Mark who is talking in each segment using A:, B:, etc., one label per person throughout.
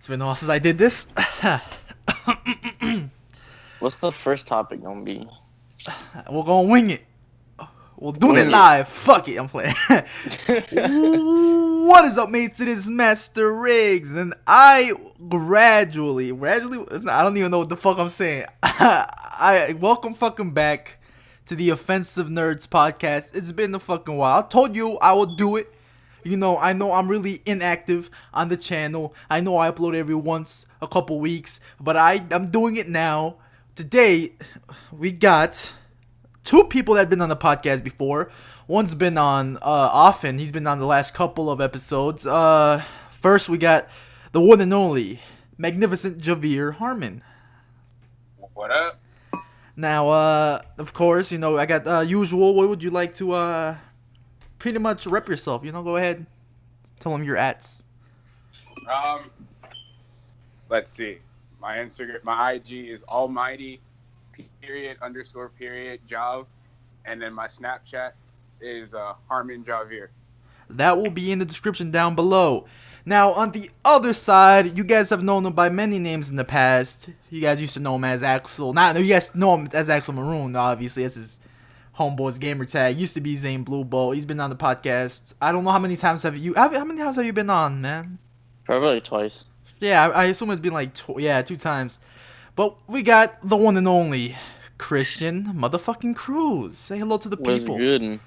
A: It's been a while since I did this.
B: What's the first topic gonna be?
A: We're gonna wing it. We're doing it
B: Wing it.
A: live. Fuck it, I'm playing. What is up, mates? It is Master Rigz, and I gradually, I don't even know what the fuck I'm saying. I welcome fucking back to the Offensive Nerds podcast. It's been a fucking while. I told you I would do it. You know I'm really inactive on the channel. I know I upload every once a couple weeks, but I'm doing it now. Today, we got two people that have been on the podcast before. One's been on often. He's been on the last couple of episodes. First we got the one and only magnificent Javier Harmon.
C: What up?
A: Now, of course, I got usual. What would you like to pretty much rep yourself? Go ahead. Tell them your ats.
C: Let's see. My Instagram, my IG is almighty __ Jav, and then my Snapchat is Harmon Javier.
A: That will be in the description down below. Now, on the other side, you guys have known him by many names in the past. You guys used to know him as Axel. You guys know him as Axel Maroon, obviously. That's his homeboy's gamer tag. Used to be Zane Blue Bolt. He's been on the podcast. I don't know how many times how many times have you been on, man?
B: Probably twice.
A: Yeah, I assume it's been like 2 times. But we got the one and only Christian motherfucking Cruz. Say hello to the people.
B: Was good.
A: And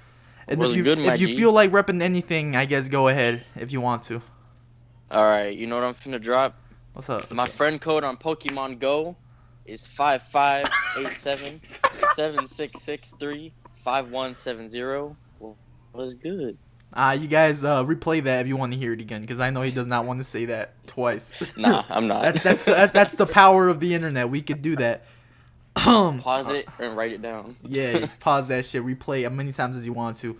B: Was
A: if
B: good,
A: if
B: my
A: you
B: G.
A: feel like repping anything, I guess go ahead if you want to.
B: All right, you know what I'm finna drop?
A: What's up?
B: My friend code on Pokemon Go is 558776635170. Was good.
A: You guys replay that if you want to hear it again, because I know he does not want to say that twice.
B: Nah, I'm not.
A: that's the power of the internet. We could do that.
B: Pause it and write it down.
A: Yeah, pause that shit. Replay as many times as you want to.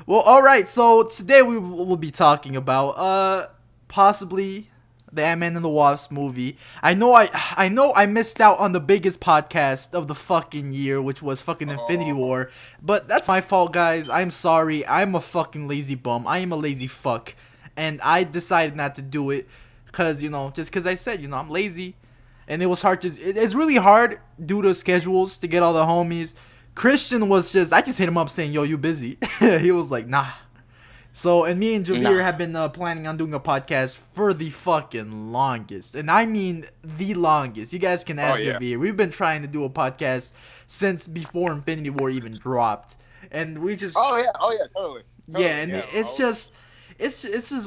A: Well, all right. So today we will be talking about possibly the Ant-Man and the Wasp movie. I know I missed out on the biggest podcast of the fucking year, which was fucking Infinity War. But that's my fault, guys. I'm sorry. I'm a fucking lazy bum. I am a lazy fuck. And I decided not to do it because, just because I said, I'm lazy. And it was hard it's really hard due to schedules to get all the homies. Christian was I just hit him up saying, yo, you busy? He was like, nah. So, and me and Javier have been planning on doing a podcast for the fucking longest. And I mean the longest. You guys can ask Javier. We've been trying to do a podcast since before Infinity War even dropped. And we just...
C: Oh, yeah, totally.
A: Yeah, and it's just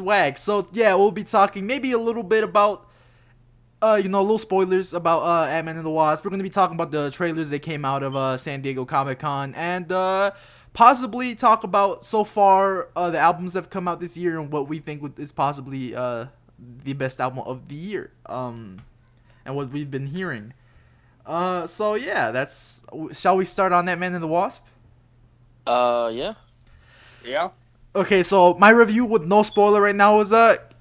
A: whack. So, yeah, we'll be talking maybe a little bit about... little spoilers about Ant-Man and the Wasp. We're going to be talking about the trailers that came out of San Diego Comic-Con. And... possibly talk about so far the albums that have come out this year and what we think is possibly the best album of the year, and what we've been hearing. So yeah, shall we start on Ant-Man and the Wasp?
B: Yeah.
C: Yeah.
A: Okay, so my review with no spoiler right now is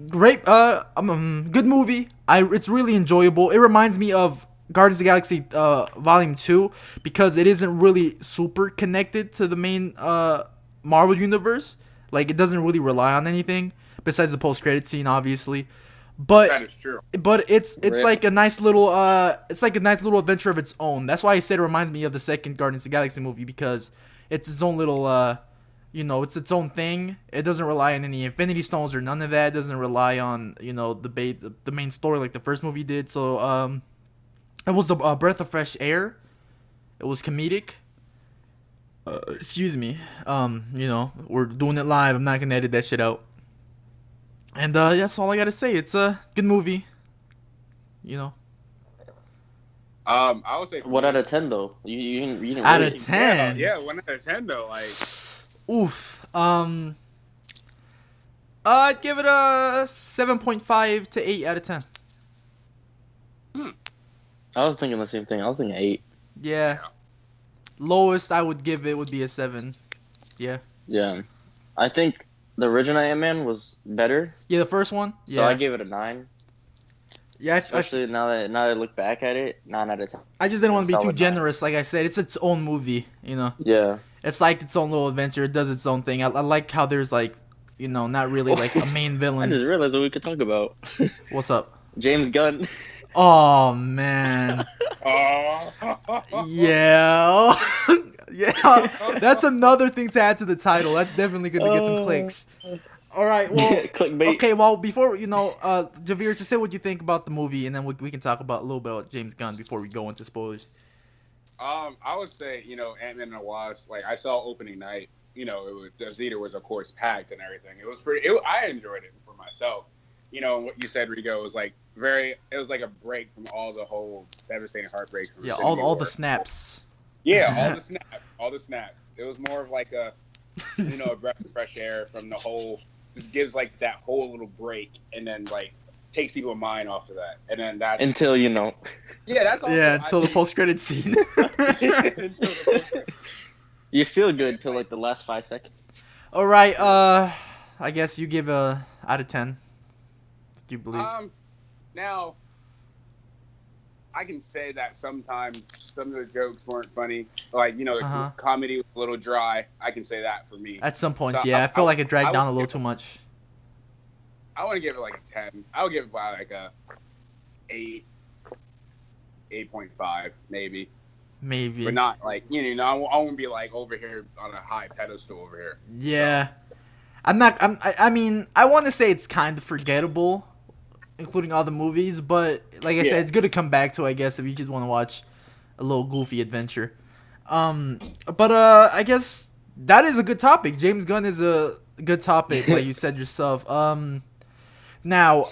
A: great, good movie. It's really enjoyable. It reminds me of Guardians of the Galaxy Volume 2 because it isn't really super connected to the main Marvel universe. Like, it doesn't really rely on anything besides the post-credit scene, obviously. But
C: That is true.
A: But it's like a nice little adventure of its own. That's why I said it reminds me of the second Guardians of the Galaxy movie, because it's its own little it's its own thing. It doesn't rely on any Infinity Stones or none of that. It doesn't rely on the main story like the first movie did. So it was a breath of fresh air. It was comedic. Excuse me. We're doing it live. I'm not gonna edit that shit out. And that's all I gotta say. It's a good movie.
C: I would say...
B: What out of 10 though? You didn't
A: Out
B: rate
A: of
B: it.
A: 10.
C: Yeah, 1 out of 10 though. Like...
A: Oof. I'd give it a 7.5 to 8 out of 10.
B: I was thinking the same thing. I was thinking 8.
A: Yeah. Lowest I would give it would be a 7. Yeah.
B: Yeah. I think the original Ant-Man was better.
A: Yeah, the first one?
B: So
A: Yeah.
B: I gave it a 9.
A: Yeah,
B: Especially now that I look back at it, 9 out of 10.
A: I just didn't want to be too
B: Solid 9.
A: generous. Like I said, it's its own movie,
B: Yeah.
A: It's like its own little adventure. It does its own thing. I like how there's like, not really like a main
B: I
A: villain.
B: just realized what we could talk about.
A: What's up?
B: James Gunn.
A: Oh man.
C: Oh.
A: Yeah. Yeah. That's another thing to add to the title. That's definitely going to get some clicks. All right. Well,
B: Clickbait.
A: okay. Well, before Javier, just say what you think about the movie, and then we can talk about a little bit about James Gunn before we go into spoilers.
C: I would say, Ant-Man and the Wasp. Like, I saw opening night. The theater was of course packed and everything. It was pretty. I enjoyed it for myself. What you said, Rigo, was like very. It was like a break from all the whole devastating heartbreak. From
A: Yeah,
C: Infinity
A: all
C: War.
A: the snaps.
C: Yeah, all the snaps. It was more of like a breath of fresh air from the whole. Just gives like that whole little break, and then like takes people's mind off of that, and then that's
B: Until
C: yeah, that's also,
A: Yeah, until the post-credit scene.
B: you feel good till like the last 5 seconds.
A: All right. I guess you give a out of 10. Do you believe?
C: Now I can say that sometimes some of the jokes weren't funny. Like, the comedy was a little dry. I can say that for me.
A: At some points,
C: So
A: yeah. I feel like it dragged
C: I
A: down a
C: would
A: little
C: give
A: too much.
C: I want to give it like a 10. I would give it by like a 8, 8.5 maybe.
A: Maybe.
C: But not like, I won't be like over here on a high pedestal over here.
A: Yeah. I mean, I want to say it's kind of forgettable, including all the movies, but like I said, it's good to come back to, I guess, if you just want to watch a little goofy adventure. But I guess that is a good topic. James Gunn is a good topic, like you said yourself. Now,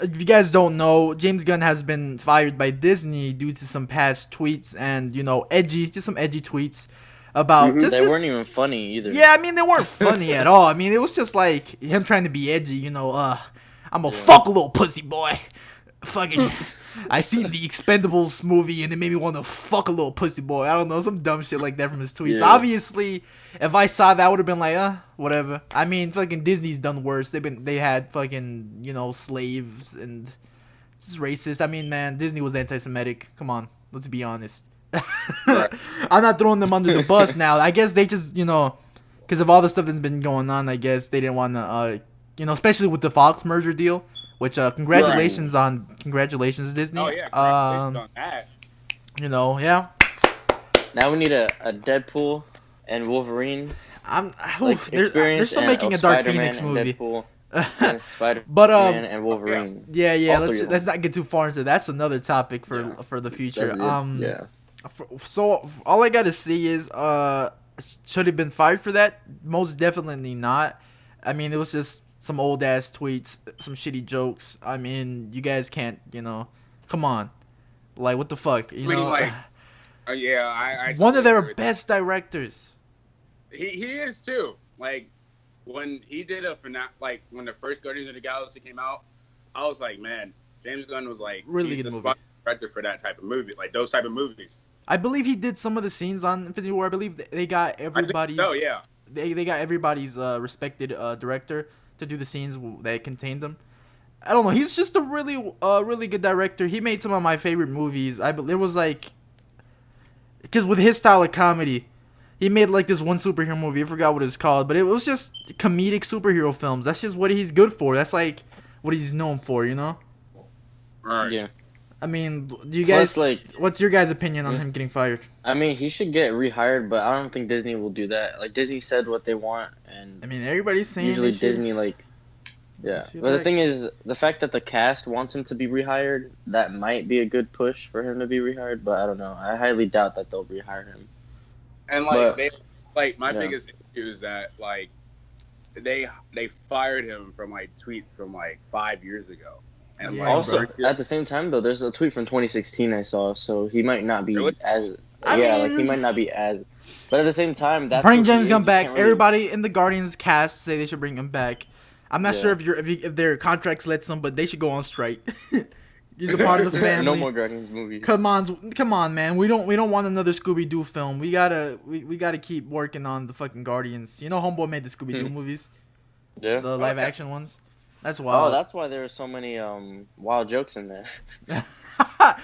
A: if you guys don't know, James Gunn has been fired by Disney due to some past tweets and, just some edgy tweets about
B: They weren't even funny either.
A: Yeah, I mean, they weren't funny at all. I mean, it was just like him trying to be edgy, I'm gonna fuck a little pussy boy. Fucking, I seen the Expendables movie and it made me want to fuck a little pussy boy. I don't know, some dumb shit like that from his tweets.
B: Yeah.
A: Obviously, if I saw that, I would have been like, whatever. I mean, fucking Disney's done worse. They had fucking, slaves and it's racist. I mean, man, Disney was anti-Semitic. Come on, let's be honest.
C: Right.
A: I'm not throwing them under the bus now. I guess they just, because of all the stuff that's been going on, I guess they didn't want to, especially with the Fox merger deal. Which congratulations Disney.
C: Oh yeah, congratulations on that.
A: Yeah.
B: Now we need a Deadpool and Wolverine.
A: They're still making a Dark
B: Spider-Man
A: Phoenix
B: and
A: movie.
B: Deadpool and Spider-Man
A: But
B: and Wolverine.
A: yeah.
B: All
A: Let's not get too far into that. That's another topic for the future.
B: Yeah.
A: So all I gotta say is, should have been fired for that? Most definitely not. I mean, it was just some old ass tweets, some shitty jokes. I mean, you guys can't, come on, like what the fuck,
C: I mean, like, yeah, I
A: one of
C: totally agree
A: their
C: with
A: best directors.
C: He is too. Like when he did like when the first Guardians of the Galaxy came out, I was like, man, James Gunn was like
A: Really
C: he's
A: good
C: the
A: movie.
C: spot director for that type of movie, like those type of movies.
A: I believe he did some of the scenes on Infinity War. I believe they got everybody's.
C: Oh yeah.
A: They got everybody's respected director to do the scenes that contained them. I don't know. He's just a really good director. He made some of my favorite movies. It was like, because with his style of comedy, he made like this one superhero movie. I forgot what it's called, but it was just comedic superhero films. That's just what he's good for. That's like what he's known for,
C: Right.
B: Yeah.
A: I mean, do you guys what's your guys' opinion on him getting fired?
B: I mean, he should get rehired, but I don't think Disney will do that. Like, Disney said what they want, and
A: I mean, everybody's saying
B: usually
A: they should.
B: Disney, yeah. But the thing is, the fact that the cast wants him to be rehired, that might be a good push for him to be rehired, but I don't know. I highly doubt that they'll rehire him.
C: And my biggest issue is that like they fired him from like tweets from like 5 years ago. And
A: Yeah,
C: like,
B: Also,
A: bro.
B: at the same time, though, there's a tweet from 2016 I saw, so he might not be
C: Really?
B: as...
A: I
B: he
A: mean-
B: might not be as... But at the same time, that's...
A: Bring
B: what he
A: James
B: is.
A: Gunn
B: You
A: back.
B: can't really-
A: Everybody in the Guardians cast say they should bring him back. I'm not
B: Yeah.
A: sure if their contracts let some, but they should go on strike. He's a part of the family.
B: No more Guardians movies.
A: Come on, man. We don't want another Scooby Doo film. We gotta keep working on the fucking Guardians. Homeboy made the Scooby Doo movies,
B: Yeah.
A: the live action ones. That's
B: Oh,
A: wild.
B: that's why there are so many wild jokes in there.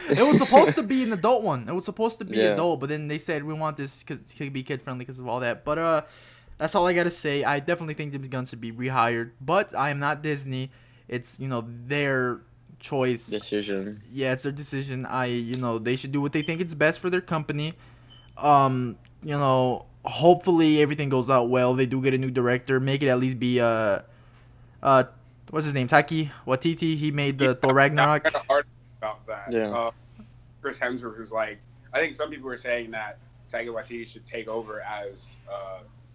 A: It was supposed to be an adult one. It was supposed to be
B: Yeah.
A: adult, but then they said we want this because it could be kid friendly because of all that. But that's all I gotta say. I definitely think James Gunn should be rehired, but I am not Disney. It's their choice.
B: Decision.
A: Yeah, it's their decision. They should do what they think is best for their company. Hopefully everything goes out well. They do get a new director. Make it at least be what's his name? Taiki Waititi. He made the Thor Ragnarok.
C: I read an article about that.
B: Yeah.
C: Chris Hemsworth was like, I think some people were saying that Taika Waititi should take over as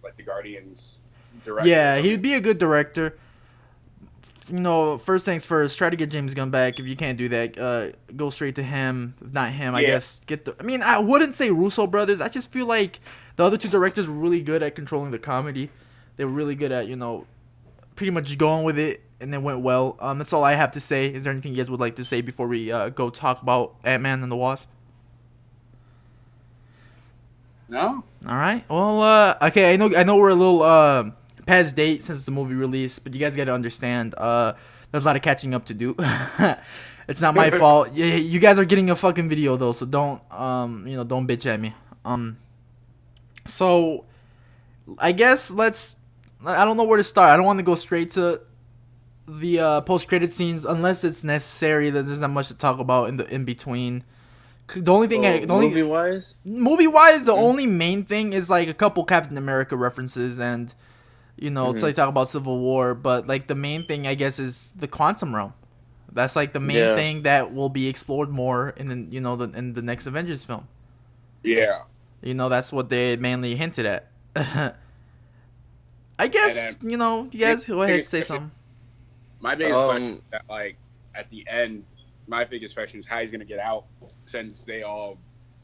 C: like the Guardians director.
A: Yeah, he would be a good director. First things first, try to get James Gunn back. If you can't do that, go straight to him. If not him, I guess I wouldn't say Russo brothers. I just feel like the other two directors were really good at controlling the comedy. They were really good at, pretty much going with it, and it went well. That's all I have to say. Is there anything you guys would like to say before we go talk about Ant-Man and the Wasp?
C: No.
A: All right. Well, okay. I know we're a little past date since the movie released, but you guys got to understand. There's a lot of catching up to do. It's not my fault. You guys are getting a fucking video though, so don't don't bitch at me. So I guess I don't know where to start. I don't want to go straight to the post-credit scenes unless it's necessary. There's not much to talk about in between. The only thing, movie-wise, the only main thing is like a couple Captain America references and to like talk about Civil War. But like the main thing, I guess, is the quantum realm. That's like the main thing that will be explored more in in the next Avengers film.
C: Yeah.
A: That's what they mainly hinted at. I guess you guys go ahead and say something.
C: My biggest question is that, like, at the end, my biggest question is how he's gonna get out since they all.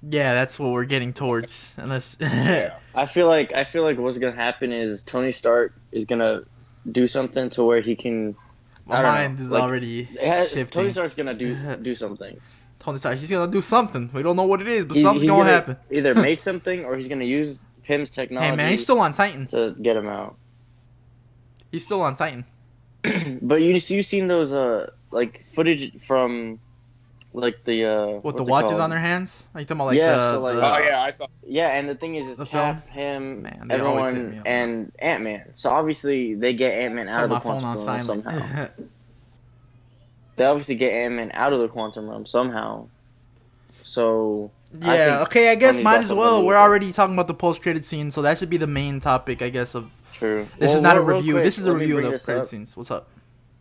A: Yeah, that's what we're getting towards. Unless.
C: Yeah.
B: I feel like what's gonna happen is Tony Stark is gonna do something to where he can.
A: My mind is already shifting.
B: Tony Stark's gonna do something.
A: Tony Stark, he's gonna do something. We don't know what it is, but something's gonna happen.
B: Either make something or he's gonna use Pym's technology.
A: Hey man, he's still on Titan.
B: To get him out.
A: He's still on Titan.
B: But you seen those like footage from like the
A: what the watches on their hands? Are you talking about like
C: I saw.
B: Yeah, and the thing is, it's Cap, him, everyone, and Ant-Man. So obviously they get Ant-Man out of the quantum realm somehow. They obviously get Ant-Man out of the quantum realm somehow. So
A: yeah, I guess might as well. We're already talking about the post-credit scene, so that should be the main topic, I guess. Of
B: true.
A: This is not a review. This is a review of the credit scenes. What's up?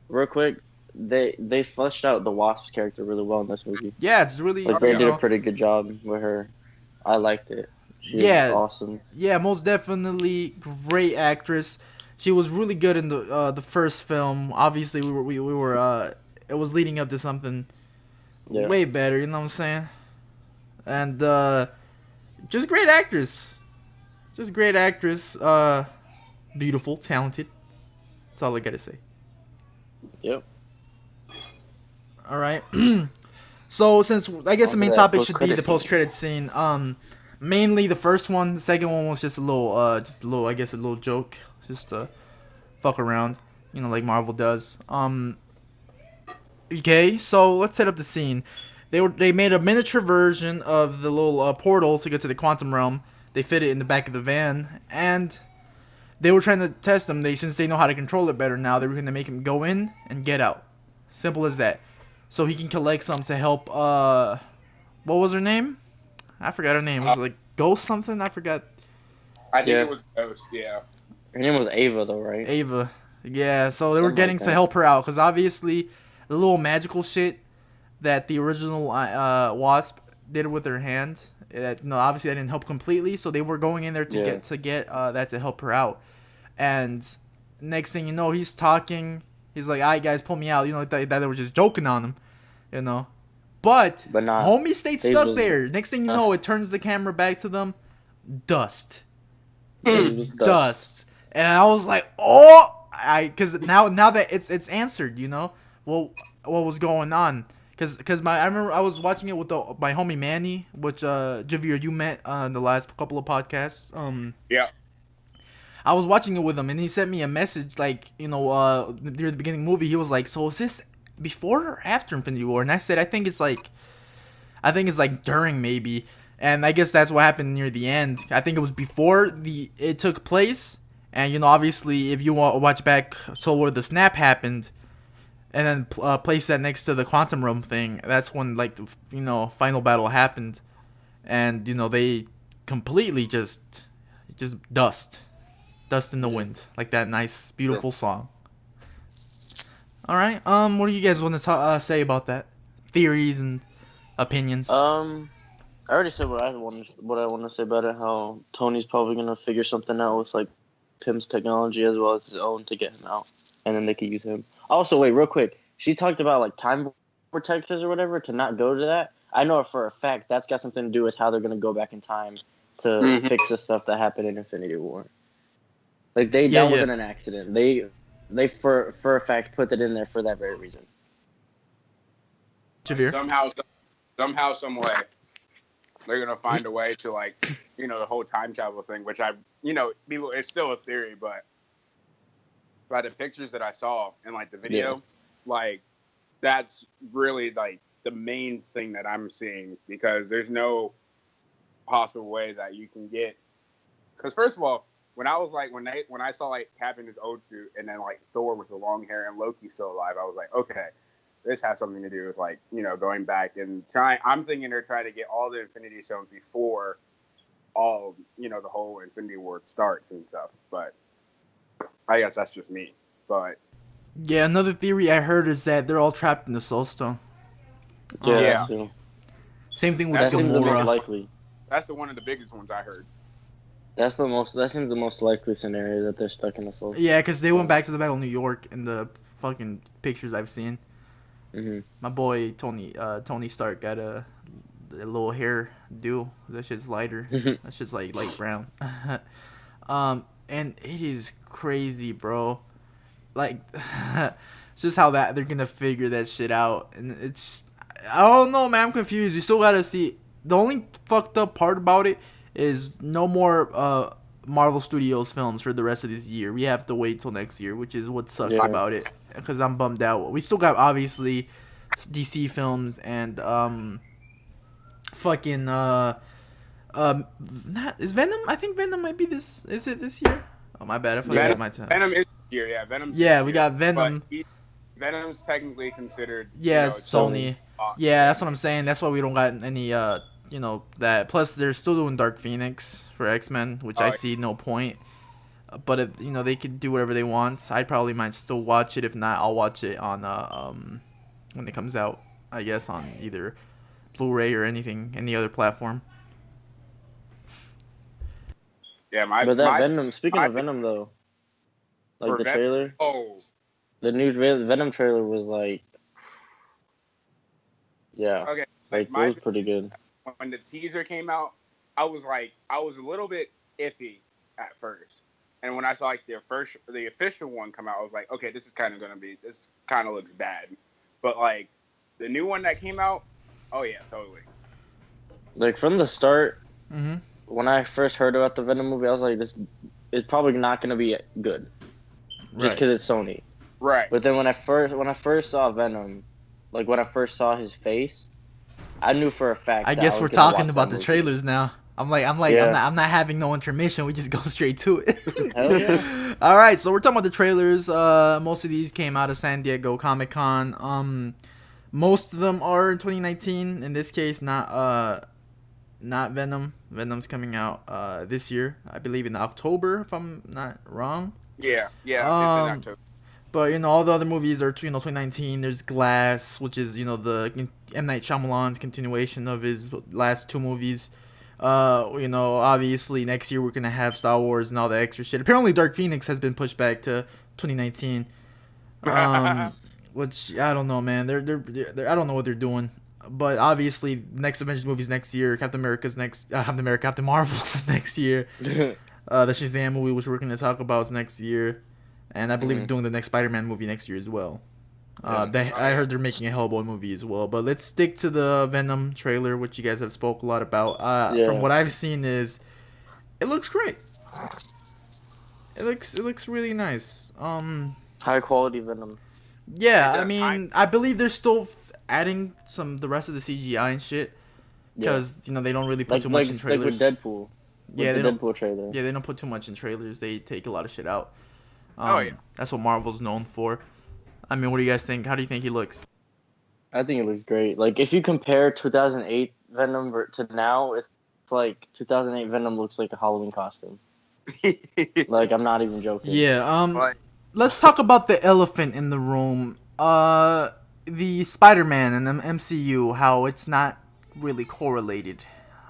B: Real quick, they fleshed out the Wasp's character really well in this movie.
A: Yeah, it's really.
B: They did a pretty good job with her. I liked it. She was awesome. Yeah,
A: most definitely great actress. She was really good in the first film. Obviously, we were it was leading up to something way better. You know what I'm saying? And just great actress. Beautiful, talented. That's all I gotta say.
B: Yep.
A: All right. So since I guess the main topic should be the post-credit scene. Mainly the first one. The second one was just a little, I guess, a little joke, just to fuck around, like Marvel does. Okay, so let's set up the scene. They made a miniature version of the little portal to get to the quantum realm. They fit it in the back of the van, and they were trying to test him. Since they know how to control it better now, they were going to make him go in and get out. Simple as that. So he can collect some to help. What was her name? I forgot her name. Was it like Ghost something? I forgot.
C: I think it was Ghost. Yeah.
B: Her name was Ava, though, right?
A: Ava. Yeah. So they were getting to help her out because obviously the little magical shit that the original Wasp did with her hand. Obviously that didn't help completely. So they were going in there to get that to help her out. And next thing you know, he's talking. He's like, "Alright, guys, pull me out." That they were just joking on him. But nah, homie stayed stuck there. Next thing you know, it turns the camera back to them. Dust. Dust. And I was like, oh, because now that it's answered, well, what was going on? Because I remember I was watching it with my homie Manny, which Javier, you met in the last couple of podcasts.
C: Yeah.
A: I was watching it with him, and he sent me a message like, near the beginning of the movie. He was like, "So is this before or after Infinity War?" And I said, I think it's like during maybe. And I guess that's what happened near the end. I think it was before it took place. And obviously, if you watch back to where the snap happened, and then place that next to the quantum realm thing. That's when like final battle happened, and they completely just dust in the wind, like that nice beautiful song. All right. What do you guys want to say about that? Theories and opinions.
B: I already said what I want to say about it. How Tony's probably gonna figure something out with like Pym's technology as well as his own to get him out, and then they could use him. Also, wait, real quick. She talked about like time vortexes or whatever to not go to that. I know for a fact that's got something to do with how they're gonna go back in time to fix the stuff that happened in Infinity War. Like that wasn't an accident. They for a fact put that in there for that very reason.
A: Javier?
C: Somehow, some way, they're gonna find a way to like, the whole time travel thing, which people, it's still a theory, but by the pictures that I saw and like the video, like that's really like the main thing that I'm seeing, because there's no possible way that you can get. Because first of all, when I was like when I saw like Cap in his old suit and then like Thor with the long hair and Loki still alive, I was like, okay, this has something to do with like going back and trying. I'm thinking they're trying to get all the Infinity Stones before all the whole Infinity War starts and stuff. But I guess that's just me. But
A: yeah, another theory I heard is that they're all trapped in the Soul Stone.
B: Yeah.
A: Same thing with
B: that seems the most
A: Gamora.
B: likely.
C: That's one of the biggest ones I heard.
B: That seems the most likely scenario, that they're stuck in the Soul Stone.
A: Yeah, because they went back to the Battle of New York in the fucking pictures I've seen.
B: Mm-hmm.
A: My boy Tony Stark got a little hair do. That shit's lighter. That shit's like light brown. And it is crazy, bro. Like, it's just how that they're gonna figure that shit out, and it's, I don't know, man. I'm confused. You still gotta see. The only fucked up part about it is no more Marvel Studios films for the rest of this year. We have to wait till next year, which is what sucks about it, because I'm bummed out. We still got obviously DC films and fucking is Venom? I think Venom might be this. Is it this year? Oh, my bad. I forgot my time.
C: Venom is this year, yeah. Venom's
A: yeah, we got Venom.
C: Venom's technically considered.
A: Sony. Yeah, that's what I'm saying. That's why we don't got any that. Plus, they're still doing Dark Phoenix for X-Men, which I see no point. But if they could do whatever they want, I probably might still watch it. If not, I'll watch it on when it comes out. I guess on either Blu-ray or any other platform.
C: Yeah,
B: Venom. Speaking of Venom, though, like the trailer. The new Venom trailer was like,
C: okay,
B: like it was pretty good.
C: When the teaser came out, I was a little bit iffy at first, and when I saw like the official one come out, I was like, okay, this kind of looks bad, but like the new one that came out, oh yeah, totally.
B: Like from the start, when I first heard about the Venom movie, I was like, this is probably not gonna be good, just because it's Sony.
C: Right.
B: But then when I first saw Venom, like when I first saw his face, I knew for a fact.
A: I guess we're talking about the trailers now. I'm not having no intermission. We just go straight to it.
B: Hell yeah.
A: All right, so we're talking about the trailers. Most of these came out of San Diego Comic-Con. Most of them are in 2019. In this case, not Venom. Venom's coming out this year, I believe in October, if I'm not wrong.
C: Yeah, it's in October.
A: But all the other movies are 2019. There's Glass, which is the M. Night Shyamalan's continuation of his last two movies. Obviously next year we're gonna have Star Wars and all the extra shit. Apparently Dark Phoenix has been pushed back to 2019. Which I don't know, man. They're I don't know what they're doing. But obviously next Avengers movie's next year. Captain Marvel's next year. The Shazam movie, which we're gonna talk about, is next year. And I believe they're doing the next Spider-Man movie next year as well. I heard they're making a Hellboy movie as well. But let's stick to the Venom trailer, which you guys have spoke a lot about. From what I've seen, it looks great. It looks really nice.
B: High quality Venom.
A: Yeah, I mean, I believe they're still adding the rest of the CGI and shit. Because they don't really put too much in trailers.
B: Like with Deadpool.
A: Deadpool
B: trailer.
A: Yeah, they don't put too much in trailers. They take a lot of shit out.
C: That's
A: what Marvel's known for. I mean, what do you guys think? How do you think he looks?
B: I think it looks great. Like, if you compare 2008 Venom to now, it's like 2008 Venom looks like a Halloween costume. Like, I'm not even joking.
A: Yeah. Let's talk about the elephant in the room. The Spider-Man and the MCU. How it's not really correlated.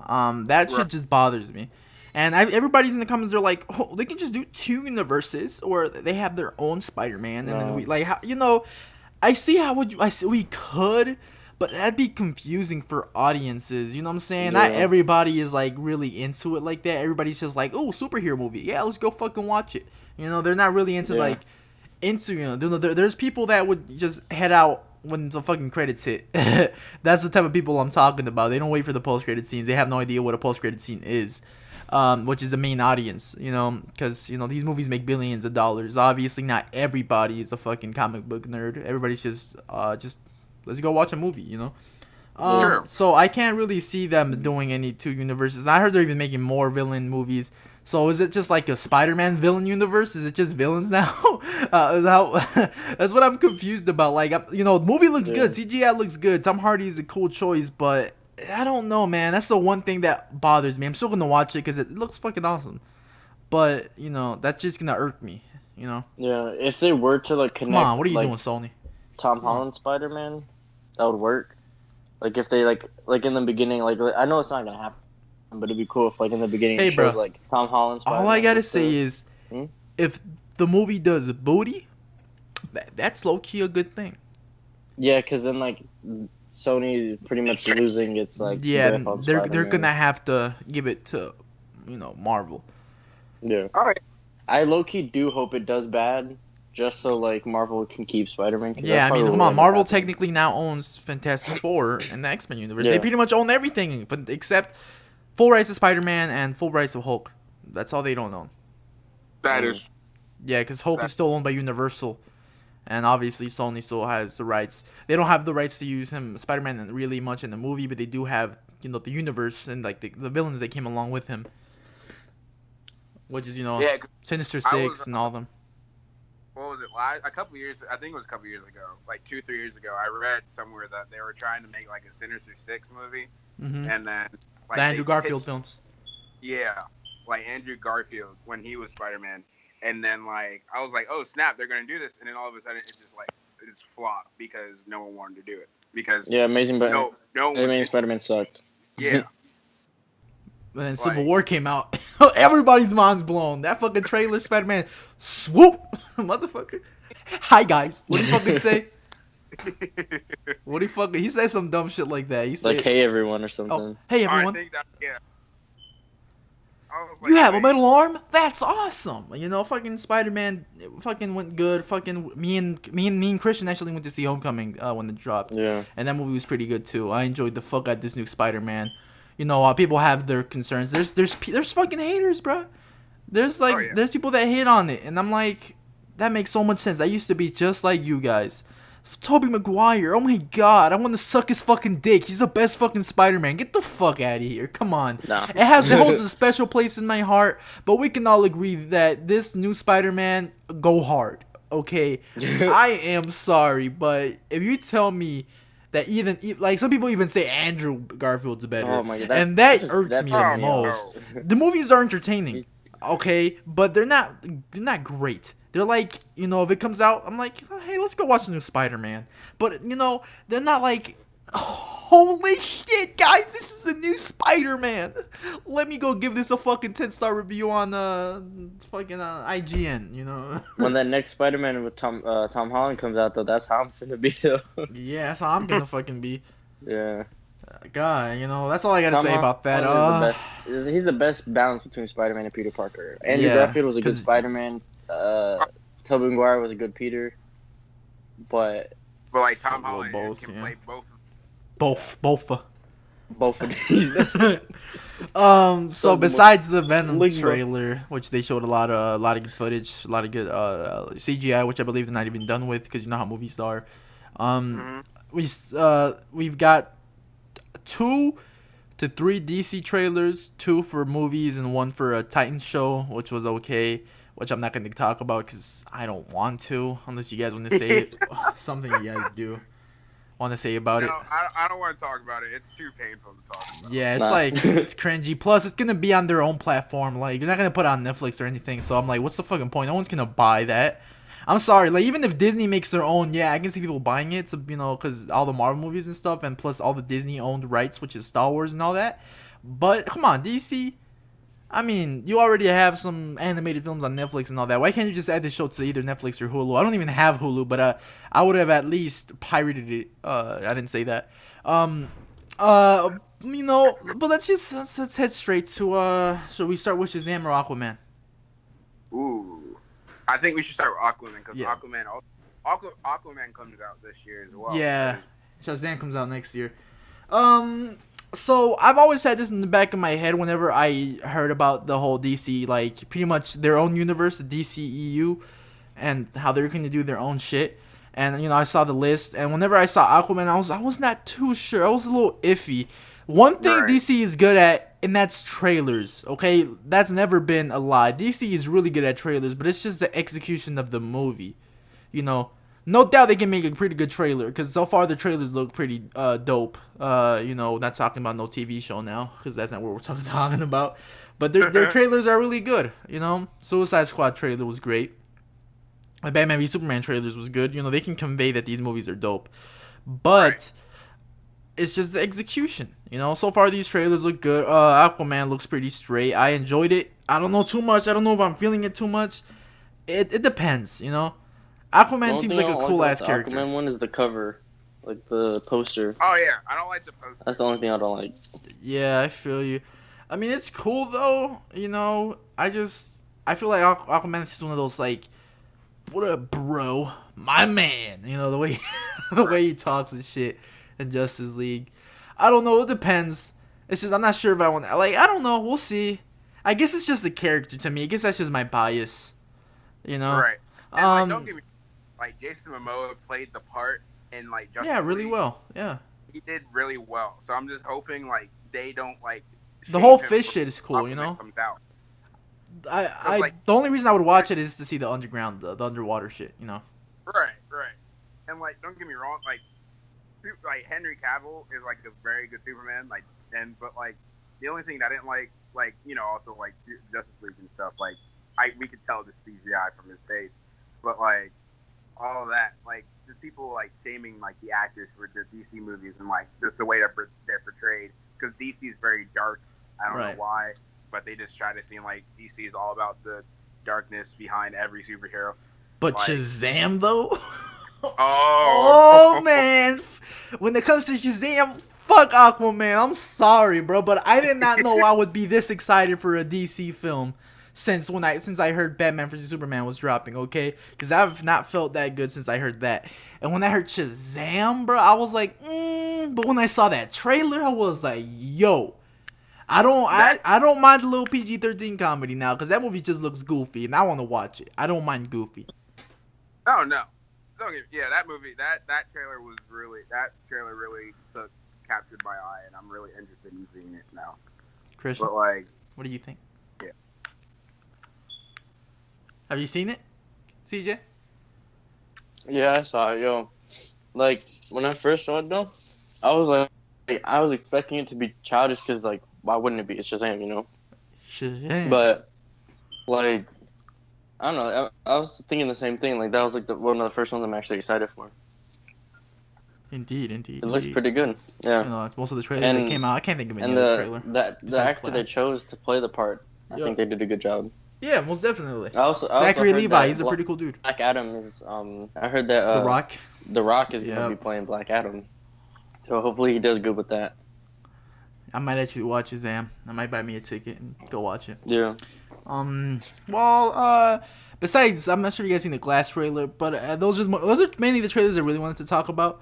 A: That shit just bothers me. And everybody's in the comments. They're like, oh, they can just do 2 universes, or they have their own Spider-Man, and then we like, how, I see how we could, but that'd be confusing for audiences. You know what I'm saying? Yeah. Not everybody is like really into it like that. Everybody's just like, oh, superhero movie. Yeah, let's go fucking watch it. They're not really into there's people that would just head out when the fucking credits hit. That's the type of people I'm talking about. They don't wait for the post-credit scenes. They have no idea what a post-credit scene is. Which is the main audience, because these movies make billions of dollars. Obviously, not everybody is a fucking comic book nerd. Everybody's just let's go watch a movie, Sure. So I can't really see them doing any 2 universes. I heard they're even making more villain movies. So is it just like a Spider-Man villain universe? Is it just villains now? That's what I'm confused about. Like, the movie looks good. CGI looks good. Tom Hardy is a cool choice, but I don't know, man. That's the one thing that bothers me. I'm still gonna watch it because it looks fucking awesome, but that's just gonna irk me.
B: Yeah, if they were to like connect.
A: Come on, what are you doing, Sony?
B: Tom Holland Spider-Man, that would work. Like if they like in the beginning, like I know it's not gonna happen, but it'd be cool if like in the beginning it showed like Tom Holland Spider-Man.
A: All I gotta say is, if the movie does booty, that's low key a good thing.
B: Yeah, because then like Sony is pretty much losing its like
A: they're gonna have to give it to Marvel.
B: Yeah. All right. I low key do hope it does bad, just so like Marvel can keep Spider-Man.
A: Yeah, I mean, come on, Marvel technically now owns Fantastic Four and the X-Men universe. Yeah. They pretty much own everything, but except full rights of Spider-Man and full rights of Hulk. That's all they don't own.
C: That is.
A: Yeah, because Hulk is still owned by Universal. And obviously, Sony still has the rights. They don't have the rights to use him, Spider-Man, really much in the movie, but they do have, the universe and like the villains that came along with him, which is Sinister Six and all of them.
C: What was it? A couple years, I think it was a couple years ago, like 2-3 years ago. I read somewhere that they were trying to make like a Sinister Six movie, and then like
A: the Andrew Garfield films.
C: Yeah, like Andrew Garfield when he was Spider-Man. And then, like, I was like, oh, snap, they're going to do this. And then all of a sudden, it's just, like, it's flopped because no one wanted to do it. Because,
B: Amazing Spider-Man sucked.
C: Yeah.
A: And then Civil War came out. Everybody's mind's blown. That fucking trailer, Spider-Man, swoop, motherfucker. Hi, guys. What do you fucking say? He said some dumb shit like that. He said,
B: like, hey, everyone, or something.
A: Oh, hey, everyone.
C: I think that, yeah.
A: You have a metal arm? That's awesome. Fucking Spider-Man fucking went good. Fucking me and Christian actually went to see Homecoming when it dropped.
B: Yeah.
A: And that movie was pretty good too. I enjoyed the fuck out of this new Spider-Man. People have their concerns. There's fucking haters, bro. There's there's people that hate on it, and I'm like, that makes so much sense. I used to be just like you guys. Tobey Maguire, oh my god, I want to suck his fucking dick. He's the best fucking Spider-Man. Get the fuck out of here. Come on.
B: No.
A: It holds a special place in my heart, but we can all agree that this new Spider-Man go hard. Okay? I am sorry, but if you tell me that even like some people even say Andrew Garfield's better,
B: oh my god,
A: and that irks me the most. The movies are entertaining, okay, but they're not great. They're like, if it comes out, I'm like, hey, let's go watch the new Spider-Man. But, they're not like, holy shit, guys, this is a new Spider-Man. Let me go give this a fucking 10-star review on fucking IGN,
B: When that next Spider-Man with Tom Holland comes out, though, that's how I'm finna be, though.
A: Yeah, that's how I'm gonna fucking be.
B: Yeah.
A: God, that's all I gotta say about that.
B: He's the best balance between Spider-Man and Peter Parker. Andrew Garfield was a good Spider-Man. Tobey Maguire was a good Peter. But
C: like Tom Holland can play both.
B: Both of these.
A: So besides the Venom trailer, which they showed a lot of good footage, a lot of good CGI, which I believe they're not even done with because you know how movies are. We've got 2 to 3 DC trailers, 2 for movies and 1 for a Titans show, which was okay. which I'm not going to talk about because I don't want to, unless you guys want to say it. Something you guys do want to say about it.
C: No, I don't want to talk about it. It's too painful to talk about.
A: Yeah, it's like, it's cringy. Plus, it's going to be on their own platform. Like, you're not going to put it on Netflix or anything. So I'm like, what's the fucking point? No one's going to buy that. I'm sorry. Like, even if Disney makes their own, yeah, I can see people buying it. So, you know, because all the Marvel movies and stuff, and plus all the Disney-owned rights, which is Star Wars and all that. But, come on, DC. I mean, you already have some animated films on Netflix and all that. Why can't you just add the show to either Netflix or Hulu? I don't even have Hulu, but I would have at least pirated it. I didn't say that. You know, but let's head straight to should we start with Shazam or Aquaman?
C: Ooh. I think we should start with Aquaman because
A: Yeah.
C: Aquaman comes out this year as well.
A: Yeah, Shazam comes out next year. So I've always had this in the back of my head whenever I heard about the whole DC, like pretty much their own universe, the DCEU, and how they're going to do their own shit. And you know, I saw the list, and whenever I saw Aquaman, I was not too sure. I was a little iffy. One thing
C: Right.
A: DC is good at, and that's trailers. Okay, that's never been a lie. DC is really good at trailers, but it's just the execution of the movie. You know, no doubt they can make a pretty good trailer because so far the trailers look pretty dope. You know, not talking about no TV show now because that's not what we're talking about. But their trailers are really good. You know, Suicide Squad trailer was great. The Batman v Superman trailers was good. You know, they can convey that these movies are dope, but
C: Right.
A: it's just the execution. You know, so far these trailers look good. Aquaman looks pretty straight. I enjoyed it. I don't know too much. I don't know if I'm feeling it too much. It depends. You know, Aquaman seems like a cool ass character.
B: Aquaman one is the cover, like the poster.
C: Oh yeah, I don't like the poster.
B: That's the only thing I don't like.
A: Yeah, I feel you. I mean, it's cool though. You know, I feel like Aquaman is just one of those like, what up, bro, my man. You know the way the way he talks and shit in Justice League. I don't know. It depends. It's just I'm not sure if I want. Like I don't know. We'll see. I guess it's just a character to me. I guess that's just my bias. You know.
C: Right. And like, don't get me like Jason Momoa played the part in like Justice
A: Yeah, really
C: League.
A: well. Yeah.
C: He did really well. So I'm just hoping like they don't like
A: The whole
C: shame him
A: fish
C: when
A: shit is cool. You
C: Aquaman
A: know.
C: comes out.
A: I
C: like-
A: the only reason I would watch it is to see the underground, the underwater shit. You know.
C: Right. And like, don't get me wrong, like Henry Cavill is like a very good Superman, but like the only thing that I didn't like you know, also like Justice League and stuff, like we could tell the CGI from his face, but like all of that, like just people like shaming like the actors for the DC movies and like just the way they're portrayed, because DC is very dark. I don't know why, but they just try to seem like DC is all about the darkness behind every superhero.
A: But
C: Like-
A: Shazam though.
C: Oh,
A: Oh man, when it comes to Shazam, fuck Aquaman. I'm sorry, bro, but I did not know I would be this excited for a DC film since I heard Batman vs Superman was dropping. Okay, because I've not felt that good since I heard that. And when I heard Shazam, bro, I was like, But when I saw that trailer, I was like, yo. I don't mind a little PG-13 comedy now because that movie just looks goofy and I want to watch it. I don't mind goofy.
C: Oh no. That movie, that trailer really captured my eye, and I'm really interested in seeing it now.
A: Christian,
C: But like,
A: what do you think?
C: Yeah.
A: Have you seen it, CJ?
B: Yeah, I saw it, yo. Like, when I first saw it, though, I was like, I was expecting it to be childish, because, like, why wouldn't it be? It's Shazam, you know?
A: Shazam.
B: But, like, I don't know, I was thinking the same thing. Like, that was, like, one of the first ones I'm actually excited for.
A: Indeed.
B: It looks pretty good, yeah.
A: You know, most of the trailers that came out, I can't think of any
B: And
A: other trailer.
B: the actor they chose to play the part, I think they did a good job.
A: Yeah, most definitely.
B: I also
A: Zachary
B: heard
A: Levi,
B: that
A: he's a pretty cool dude.
B: Black Adam is, I heard that,
A: The Rock.
B: The Rock is going to be playing Black Adam. So hopefully he does good with that.
A: I might actually watch Shazam. I might buy me a ticket and go watch it.
B: Yeah.
A: Besides, I'm not sure you guys seen the Glass trailer, but those are mainly the trailers I really wanted to talk about.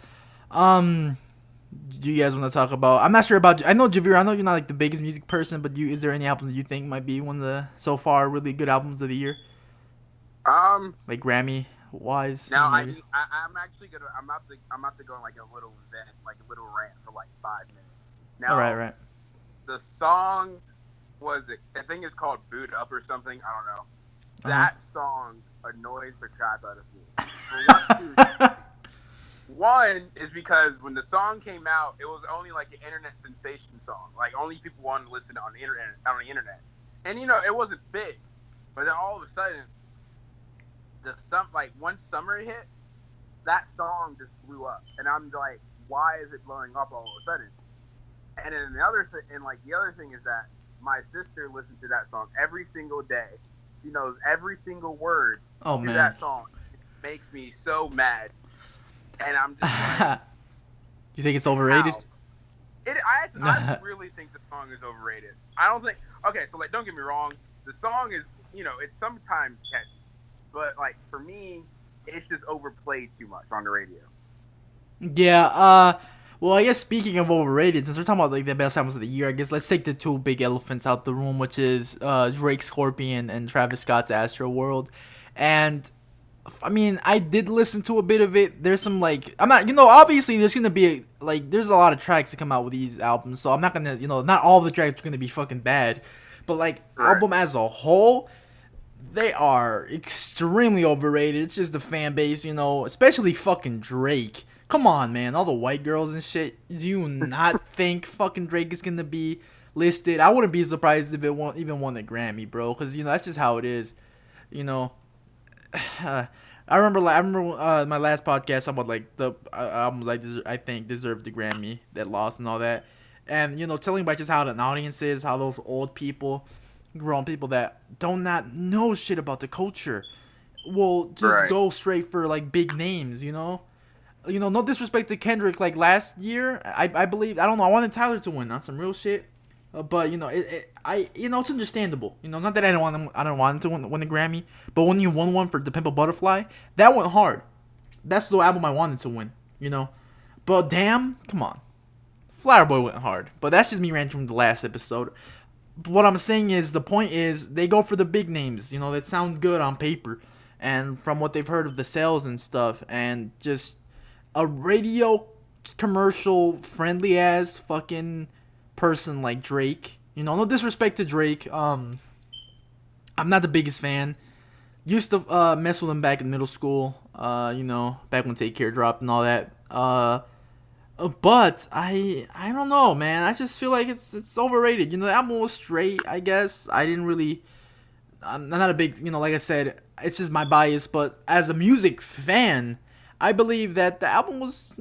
A: Do you guys want to talk about? I'm not sure about. I know Javier. I know you're not like the biggest music person, but is there any albums that you think might be one of the so far really good albums of the year?
C: like
A: Grammy wise.
C: now
A: maybe?
C: I'm actually gonna I'm about to go on like a little vent, like a little rant for like 5 minutes. Now,
A: All right.
C: The song I think it's called "Boot Up" or something. I don't know.
D: that song annoys the crap out of me. One is because when the song came out, it was only like an internet sensation song. Like only people wanted to listen on the internet. And it wasn't big. But then all of a sudden, once summer hit, that song just blew up. And I'm like, why is it blowing up all of a sudden? And then the other thing is that my sister listens to that song every single day. She knows every single word to that song. It makes me so mad. And I'm just like,
A: you think it's overrated?
D: I really think the song is overrated. I don't think. Okay, so don't get me wrong. The song is, it's sometimes catchy, but for me, it's just overplayed too much on the radio.
A: Yeah. Well, I guess speaking of overrated, since we're talking about the best albums of the year, I guess let's take the two big elephants out the room, which is Drake's Scorpion and Travis Scott's Astroworld. And I mean, I did listen to a bit of it. There's some I'm not, obviously there's gonna be there's a lot of tracks that come out with these albums, so I'm not gonna, not all the tracks are gonna be fucking bad, but album as a whole, they are extremely overrated. It's just the fan base, especially fucking Drake. Come on, man, all the white girls and shit. Do you not think fucking Drake is gonna be listed? I wouldn't be surprised if it even won a Grammy, bro, because that's just how it is, I remember my last podcast about the albums I think deserved the Grammy that lost and all that, and telling about just how the audience is, how those old people, grown people that don't not know shit about the culture will just go straight for big names, no disrespect to Kendrick, last year I believe, I don't know, I wanted Tyler to win on some real shit. But it's understandable. Not that I don't want him to win the Grammy, but when you won one for The Pimp a Butterfly, that went hard. That's the album I wanted to win. But damn, come on, Flower Boy went hard. But that's just me ranting from the last episode. But what I'm saying is, the point is, they go for the big names. That sound good on paper, and from what they've heard of the sales and stuff, and just a radio commercial friendly ass fucking person like Drake. No disrespect to Drake. I'm not the biggest fan. Used to mess with him back in middle school. Back when Take Care dropped and all that. But I don't know, man. I just feel like it's overrated. The album was straight, I guess. I'm not a big, like I said, it's just my bias. But as a music fan, I believe that the album was,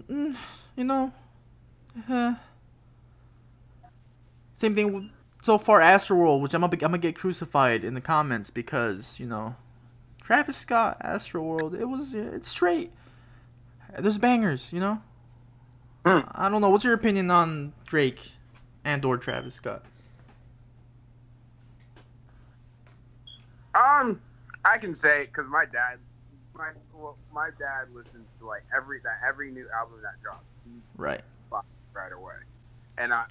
A: same thing with so far Astroworld, which I'm gonna get crucified in the comments because Travis Scott Astroworld, it's straight. There's bangers, I don't know. What's your opinion on Drake and/or Travis Scott?
D: I can say because my dad listens to every new album that drops.
A: Right
D: away. And I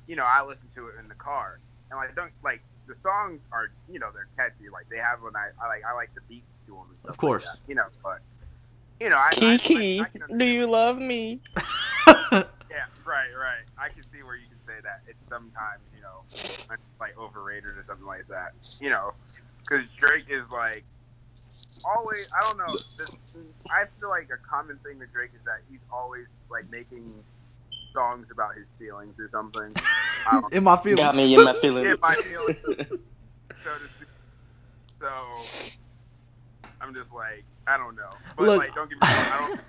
D: listen to it in the car, and the songs are they're catchy. They have I like the beats to them and stuff.
A: Of course,
D: but
B: Kiki, do you love me?
D: Yeah, right. I can see where you can say that. It's sometimes overrated or something like that. Because Drake is always. I don't know. I feel like a common thing with Drake is that he's always making songs about his feelings or something.
A: In my feelings.
B: Got me in my feelings.
D: In my feelings. So I'm just I don't know. But
A: look,
D: don't get me wrong, I don't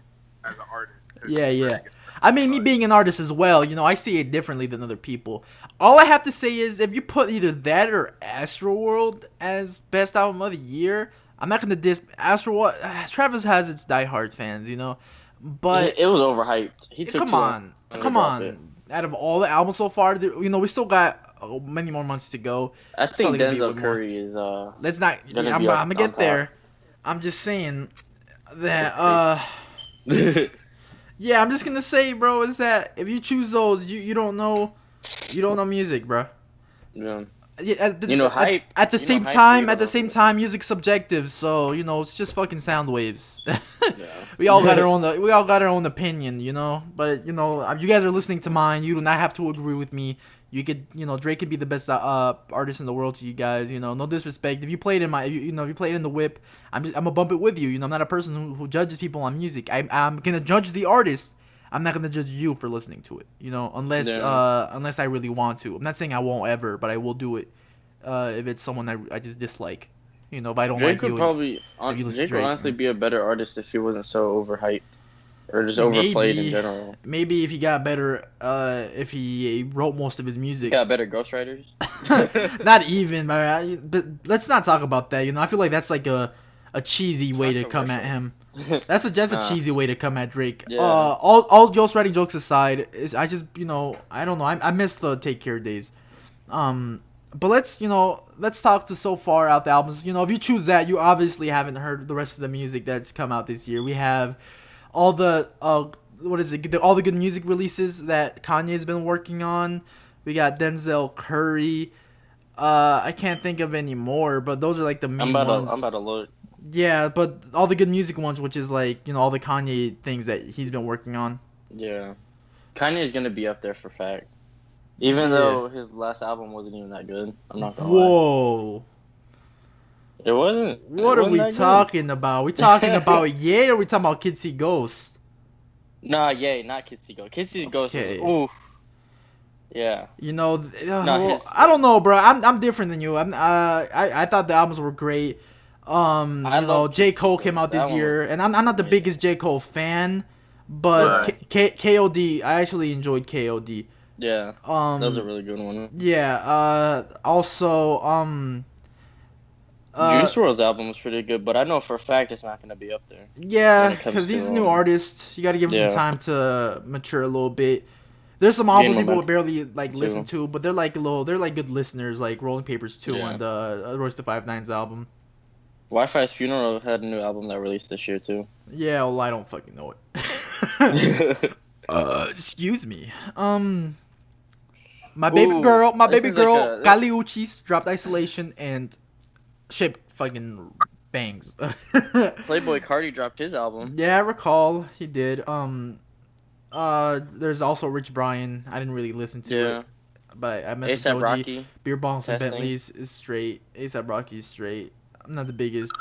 D: as an artist.
A: Yeah. I mean, me being an artist as well, I see it differently than other people. All I have to say is, if you put either that or Astroworld as best album of the year, I'm not gonna diss Astroworld. Travis has its diehard fans, but
B: it was overhyped.
A: Come on. Out of all the albums so far, we still got many more months to go.
B: I think Denzel Curry is.
A: Let's not. I'm gonna get there. I'm just saying that. Yeah, I'm just gonna say, bro, is that if you choose those, you don't know music, bro.
B: Yeah.
A: Hype. At the same time, music's subjective, so it's just fucking sound waves. Yeah. We all got our own opinion, but you guys are listening to mine. You do not have to agree with me. You could, Drake could be the best artist in the world to you guys. No disrespect. If you played in if you played in the whip, I'm gonna bump it with you. I'm not a person who judges people on music. I'm gonna judge the artist. I'm not gonna judge you for listening to it. Unless I really want to. I'm not saying I won't ever, but I will do it if it's someone I just dislike. If I don't
B: Drake
A: like you.
B: Drake would honestly be a better artist if he wasn't so overhyped. Or just overplayed in general.
A: Maybe if he got better, if he wrote most of his music.
B: Got better ghostwriters?
A: Not even, but let's not talk about that. I feel like that's like a cheesy way to come at him. That's a cheesy way to come at Drake.
B: Yeah.
A: All ghostwriting jokes aside, I just I don't know. I miss the Take Care days. But let's talk to so far out the albums. If you choose that, you obviously haven't heard the rest of the music that's come out this year. We have all the all the good music releases that Kanye's been working on. We got Denzel Curry. I can't think of any more, but those are like the main ones.
B: I'm about to look.
A: Yeah, but all the good music ones, which is like all the Kanye things that he's been working on.
B: Yeah, Kanye's gonna be up there for fact. Even though his last album wasn't even that good, I'm not gonna lie.
A: Whoa.
B: It wasn't.
A: What are we talking about? We talking about Ye or we talking about Kids See Ghosts?
B: Nah, Ye, not Kids See Ghosts. Kids See Ghosts was, oof. Yeah.
A: I don't know, bro. I'm different than you. I thought the albums were great. J. Cole came out this year, and I'm not the biggest J. Cole fan, but KOD, I actually enjoyed KOD.
B: Yeah. That was a really good one.
A: Yeah. Also,
B: Juice WRLD's album was pretty good, but I know for a fact it's not going to be up there.
A: Yeah, because he's a new artist. You got to give him time to mature a little bit. There's some albums people barely listen to, but they're like good listeners, like Rolling Papers 2 and Royce the 5'9's album.
B: Wi-Fi's Funeral had a new album that released this year too.
A: Yeah, well, I don't fucking know it. Excuse me. My baby girl, Kali Uchis dropped Isolation and shit fucking bangs.
B: Playboy Carti dropped his album.
A: Yeah, I recall he did. There's also Rich Brian. I didn't really listen to it, but I messed with Rocky. Beer Bongs and Bentleys is straight. A$AP Rocky is straight. I'm not the biggest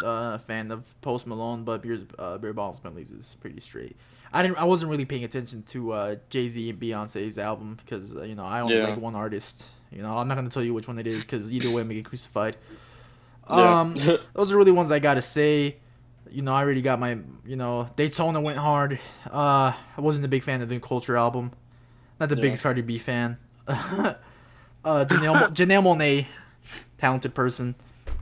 A: fan of Post Malone, but Beer Bongs and Bentleys is pretty straight. I wasn't really paying attention to Jay-Z and Beyonce's album because I only like one artist. I'm not gonna tell you which one it is because either way I'm gonna get crucified. Those are really ones I gotta say. I already got my Daytona went hard. I wasn't a big fan of the Culture album. Not the biggest Cardi B fan. Janelle Monáe, talented person.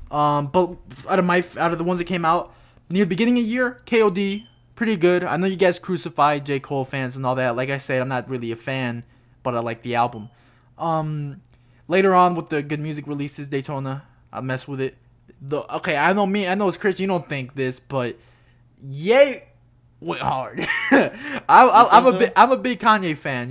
A: But out of the ones that came out near the beginning of the year, KOD, pretty good. I know you guys crucified J. Cole fans and all that. Like I said, I'm not really a fan, but I like the album. Later on with the good music releases, Daytona, I mess with it. I know it's Chris, you don't think this, but Ye went hard. I'm a big Kanye fan,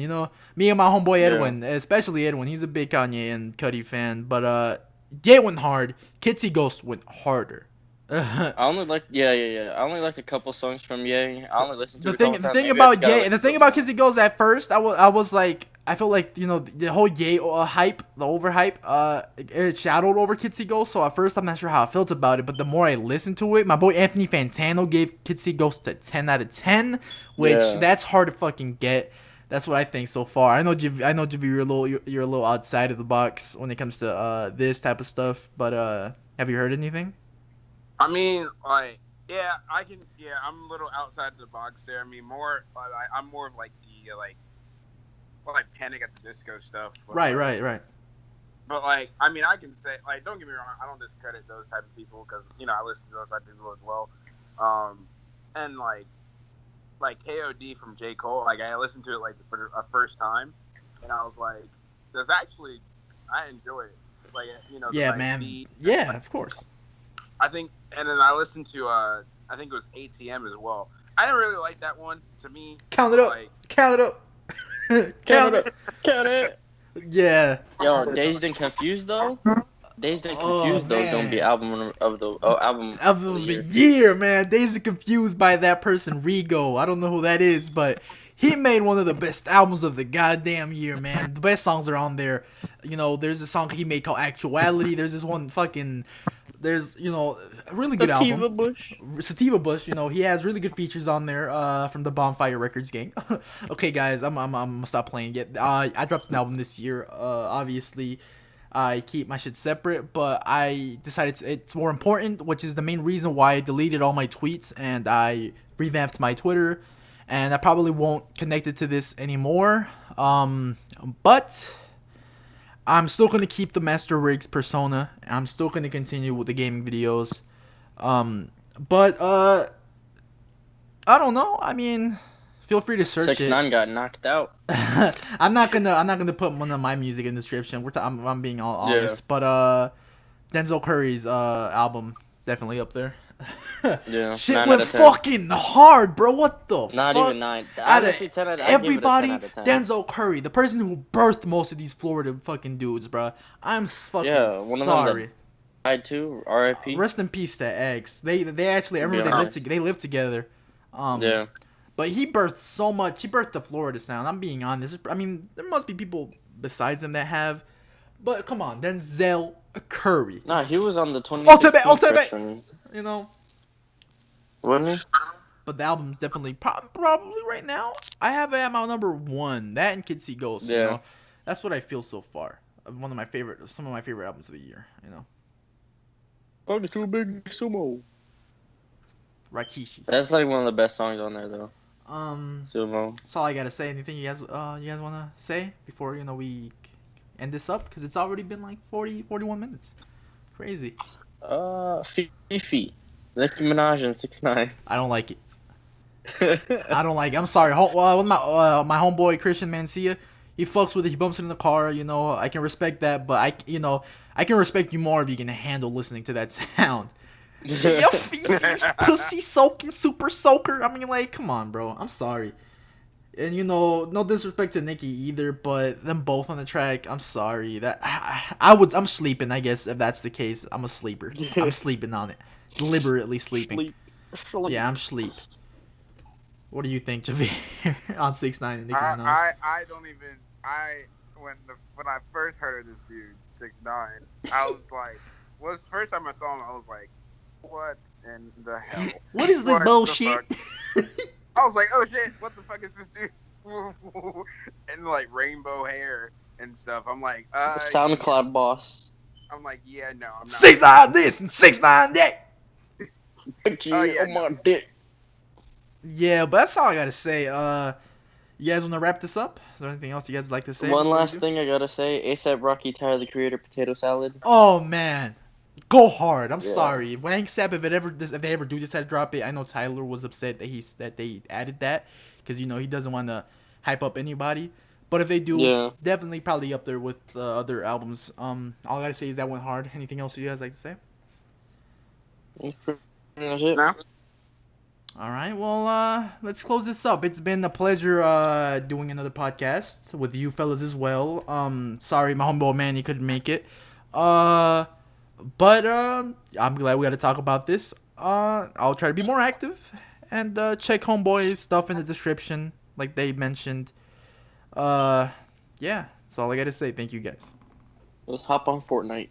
A: Me and my homeboy Edwin, especially Edwin, he's a big Kanye and Cudi fan, but Ye went hard. Kids See Ghosts went harder.
B: I only like I only liked a couple songs from Ye. I only listened to
A: the thing about Ye, and the thing about Kids See Ghosts at first, I was like, I feel like the whole Ye hype, the overhype, it shadowed over Kids See Ghosts. So at first I'm not sure how I felt about it, but the more I listened to it, my boy Anthony Fantano gave Kids See Ghosts a 10 out of 10, which that's hard to fucking get. That's what I think so far. I know Javi, you're a little outside of the box when it comes to this type of stuff, but have you heard anything?
D: I mean, I'm a little outside of the box there. I mean, I'm more of like the like Panic at the Disco stuff. But,
A: right.
D: But I can say, don't get me wrong, I don't discredit those type of people because I listen to those type of people as well. And like KOD from J. Cole, I listened to it for a first time, and I was like, I enjoy it.
A: Yeah, man.
D: Beat,
A: of course.
D: I think, and then I listened to I think it was ATM as well. I didn't really like that one. To me,
A: count it up. Count it. Yeah.
B: Yo, Dazed and Confused though. Dazed and Confused though gonna be album of the
A: year, man. Dazed and Confused by that person Rigo. I don't know who that is, but he made one of the best albums of the goddamn year, man. The best songs are on there. You know, there's a song he made called Actuality. There's this one fucking, there's, you know, a really good
B: Sativa
A: album.
B: Bush.
A: Sativa Bush, you know, he has really good features on there from the Bonfire Records gang. Okay, guys, I'm gonna stop playing it. I dropped an album this year. Obviously, I keep my shit separate, but I decided it's more important, which is the main reason why I deleted all my tweets and I revamped my Twitter, and I probably won't connect it to this anymore. But I'm still gonna keep the Master Rigz persona. I'm still gonna continue with the gaming videos. But I don't know. I mean, feel free to search
B: 6ix9ine got knocked out.
A: I'm not gonna put one of my music in the description. I'm being all honest, but Denzel Curry's album definitely up there.
B: Yeah,
A: shit went fucking hard, bro. What the
B: Not
A: fuck?
B: even 9.
A: Honestly,
B: 10 out of,
A: everybody,
B: 10 out of 10.
A: Denzel Curry, the person who birthed most of these Florida fucking dudes, bro. I'm fucking
B: one
A: sorry.
B: Of them died too. R.I.P.
A: Rest in peace to X. They actually, I remember they lived together.
B: Yeah.
A: But he birthed so much. He birthed the Florida sound. I'm being honest. I mean, there must be people besides him that have. But come on, Denzel Curry.
B: Nah, he was on the 2016
A: Ultimate. You know.
B: Wasn't he?
A: But the album's definitely probably right now. I have it at my number 1. That and Kids See Ghosts.
B: Yeah.
A: You know? That's what I feel so far. Some of my favorite albums of the year. You know.
B: Oh, the too big sumo.
A: Rikishi.
B: That's like one of the best songs on there, though. Sumo.
A: That's all I gotta say. Anything you guys wanna say before we end this up? Because it's already been like 41 minutes. Crazy.
B: Fifi, Nicki Minaj and 6ix9ine.
A: I don't like it. I don't like it. I'm sorry. My homeboy Christian Mancia, he fucks with it. He bumps it in the car. You know, I can respect that, but I can respect you more if you can handle listening to that sound. Yo, Fifi, pussy soaking, super soaker. I mean, like, come on, bro. I'm sorry. And no disrespect to Nicki either, but them both on the track, I'm sorry. That I'm sleeping, I guess, if that's the case. I'm a sleeper. I'm sleeping on it. Deliberately sleeping.
B: Sleep.
A: Yeah, I'm sleep. What do you think, Javier, on 6ix9ine and Nicki Minaj?
D: I don't even. When I first heard of this dude, 6ix9ine, I was like, first time I saw him, I was like, what in the hell?
A: What is this bullshit?
D: I was like, oh shit, what the fuck is this dude? And like rainbow hair and stuff. I'm like,
B: SoundCloud boss.
D: I'm like, yeah, no, I'm not.
A: 6ix9ine this and 6ix9ine that.
B: On my dick.
A: Yeah, but that's all I gotta say. You guys want to wrap this up? Is there anything else you guys like to say?
B: One last thing I gotta say: ASAP Rocky, Tyler the Creator, Potato Salad.
A: Oh man, go hard. I'm sorry, ASAP. If they ever do decide to drop it, I know Tyler was upset that they added that because he doesn't want to hype up anybody. But if they do, definitely probably up there with other albums. All I gotta say is that went hard. Anything else you guys like to say?
B: That's pretty much it.
D: No.
A: All right, well, let's close this up. It's been a pleasure doing another podcast with you fellas as well. Sorry, my homeboy Manny couldn't make it. But I'm glad we got to talk about this. I'll try to be more active and check homeboy's stuff in the description, like they mentioned. Yeah, that's all I got to say. Thank you guys.
B: Let's hop on Fortnite.